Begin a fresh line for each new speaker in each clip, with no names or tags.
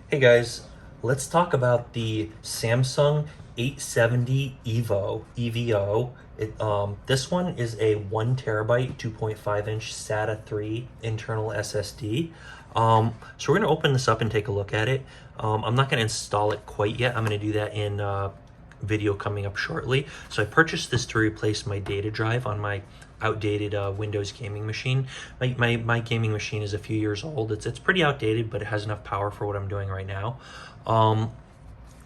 Hey guys, let's talk about the Samsung 870 EVO. This one is a 1 terabyte, 2.5 inch SATA 3 internal SSD. So we're going to open this up and take a look at it. I'm not going to install it quite yet. I'm going to do that in video coming up shortly. So I purchased this to replace my data drive on my outdated Windows gaming machine. My gaming machine is a few years old. It's pretty outdated, but it has enough power for what I'm doing right now.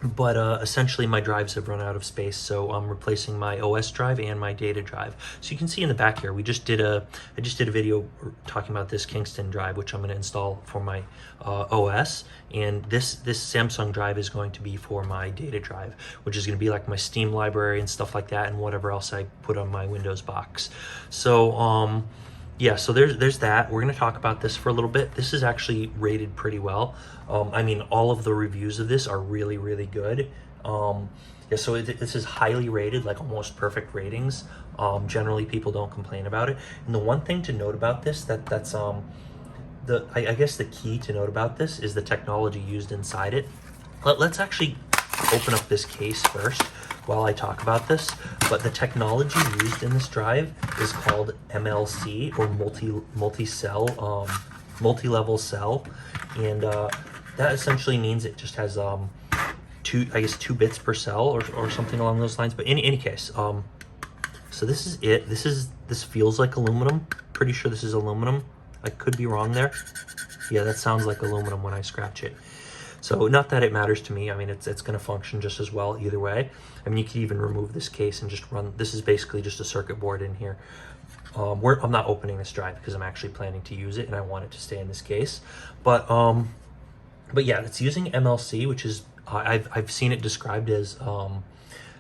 But essentially my drives have run out of space, so I'm replacing my OS drive and my data drive. So you can see in the back here, I just did a video talking about this Kingston drive, which I'm going to install for my OS, and this Samsung drive is going to be for my data drive, which is going to be like my Steam library and stuff like that, and whatever else I put on my Windows box. So yeah, so there's that. We're going to talk about this for a little bit. This is actually rated pretty well. I mean, all of the reviews of this are really, really good. Yeah, so this is highly rated, like almost perfect ratings. Generally, people don't complain about it. And the one thing to note about this, I guess the key to note about this is the technology used inside it. Let's actually open up this case first while I talk about this. But the technology used in this drive is called MLC, or multi-level cell, and that essentially means it just has two bits per cell, or something along those lines. But in any case, so this is it. This feels like aluminum. Pretty sure this is aluminum. I could be wrong there. Yeah, that sounds like aluminum when I scratch it. So not that it matters to me. I mean, it's going to function just as well either way. I mean, you could even remove this case and just run. This is basically just a circuit board in here. I'm not opening this drive because I'm actually planning to use it and I want it to stay in this case. But yeah, it's using MLC, which is I've seen it described as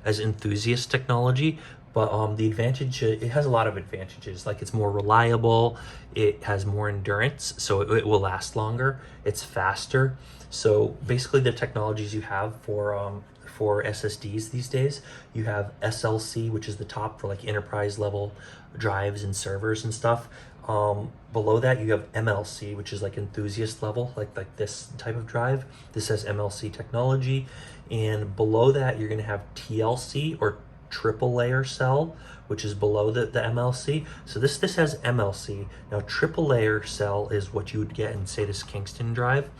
enthusiast technology. But the advantage, it has a lot of advantages. Like, it's more reliable, it has more endurance, so it will last longer, it's faster. So basically the technologies you have for SSDs these days, you have SLC, which is the top for like enterprise level drives and servers and stuff. Below that you have MLC, which is like enthusiast level, like this type of drive. This has MLC technology. And below that you're going to have TLC, or triple layer cell, which is below the MLC. So this has MLC. Now triple layer cell is what you would get in, say, this Kingston drive,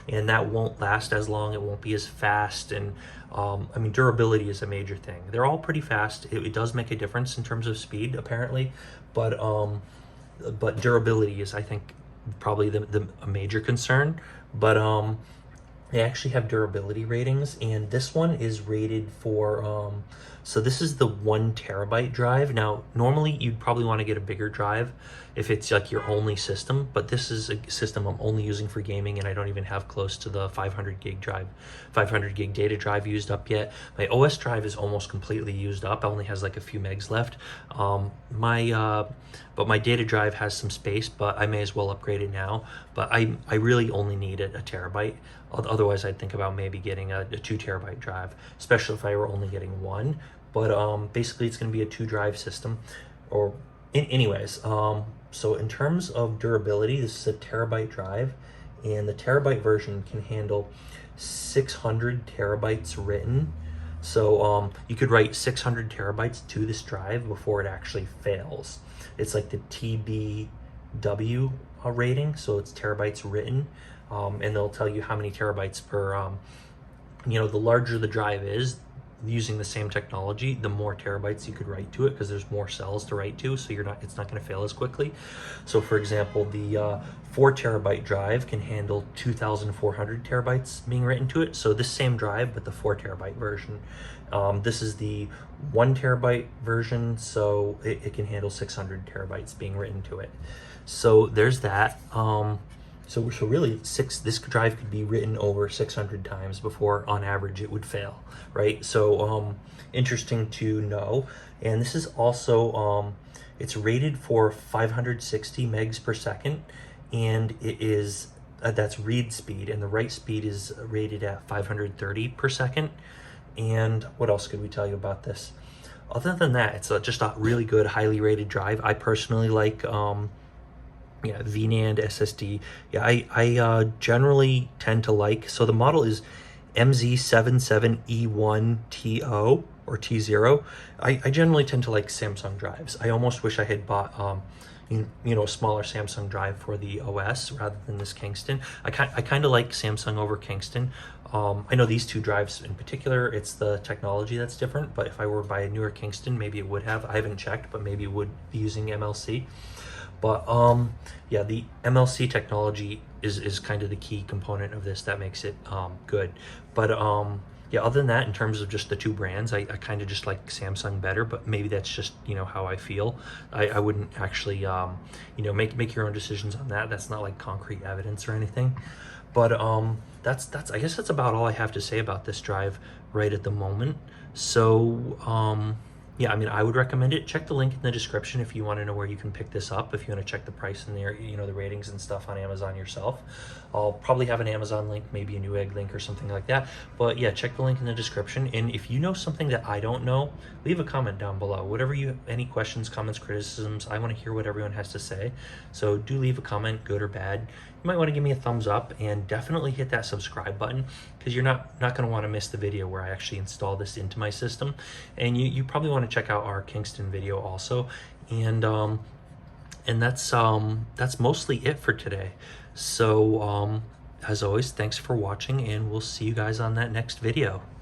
and that won't last as long, it won't be as fast, and I mean, durability is a major thing. They're all pretty fast. It does make a difference in terms of speed, apparently, but durability is, I think, probably a major concern. But they actually have durability ratings, and this one is rated for so this is the 1 terabyte drive. Now normally you'd probably want to get a bigger drive if it's like your only system, but this is a system I'm only using for gaming, and I don't even have close to the 500 gig data drive used up yet. My OS drive is almost completely used up. It only has like a few megs left. But my data drive has some space, but I may as well upgrade it now. But I really only need a terabyte. Otherwise, I'd think about maybe getting a 2 terabyte drive, especially if I were only getting one. But basically, it's going to be a 2 drive system. Anyways, so in terms of durability, this is a terabyte drive, and the terabyte version can handle 600 terabytes written. So you could write 600 terabytes to this drive before it actually fails. It's like the TBW rating, so it's terabytes written, and they'll tell you how many terabytes per, the larger the drive is, using the same technology, the more terabytes you could write to it, because there's more cells to write to, so it's not going to fail as quickly. So for example, the 4 terabyte drive can handle 2,400 terabytes being written to it. So this same drive, but the 4 terabyte version. This is the 1 terabyte version, so it can handle 600 terabytes being written to it. So there's that. So really, this drive could be written over 600 times before, on average, it would fail, right? So interesting to know. And this is also, it's rated for 560 megs per second, and it is, that's read speed, and the write speed is rated at 530 per second. And what else could we tell you about this? Other than that, it's just a really good, highly rated drive. I personally like Yeah, VNAND SSD. Yeah, I generally tend to like, so the model is MZ77E1TO or T0. I generally tend to like Samsung drives. I almost wish I had bought a smaller Samsung drive for the OS rather than this Kingston. I kind of like Samsung over Kingston. I know these two drives in particular, it's the technology that's different, but if I were to buy a newer Kingston, maybe it would have. I haven't checked, but maybe it would be using MLC. But yeah, the MLC technology is kind of the key component of this that makes it good. But yeah, other than that, in terms of just the two brands, I kind of just like Samsung better, but maybe that's just, how I feel. I wouldn't actually, make your own decisions on that. That's not like concrete evidence or anything. But that's I guess that's about all I have to say about this drive right at the moment. So yeah, I mean, I would recommend it. Check the link in the description if you want to know where you can pick this up, if you want to check the price and the ratings and stuff on Amazon yourself. I'll probably have an Amazon link, maybe a Newegg link or something like that. But yeah, check the link in the description. And if you know something that I don't know, leave a comment down below. Any questions, comments, criticisms, I want to hear what everyone has to say. So do leave a comment, good or bad. You might want to give me a thumbs up and definitely hit that subscribe button, because you're not going to want to miss the video where I actually install this into my system. And you probably want to check out our Kingston video also. And that's mostly it for today. So as always, thanks for watching, and we'll see you guys on that next video.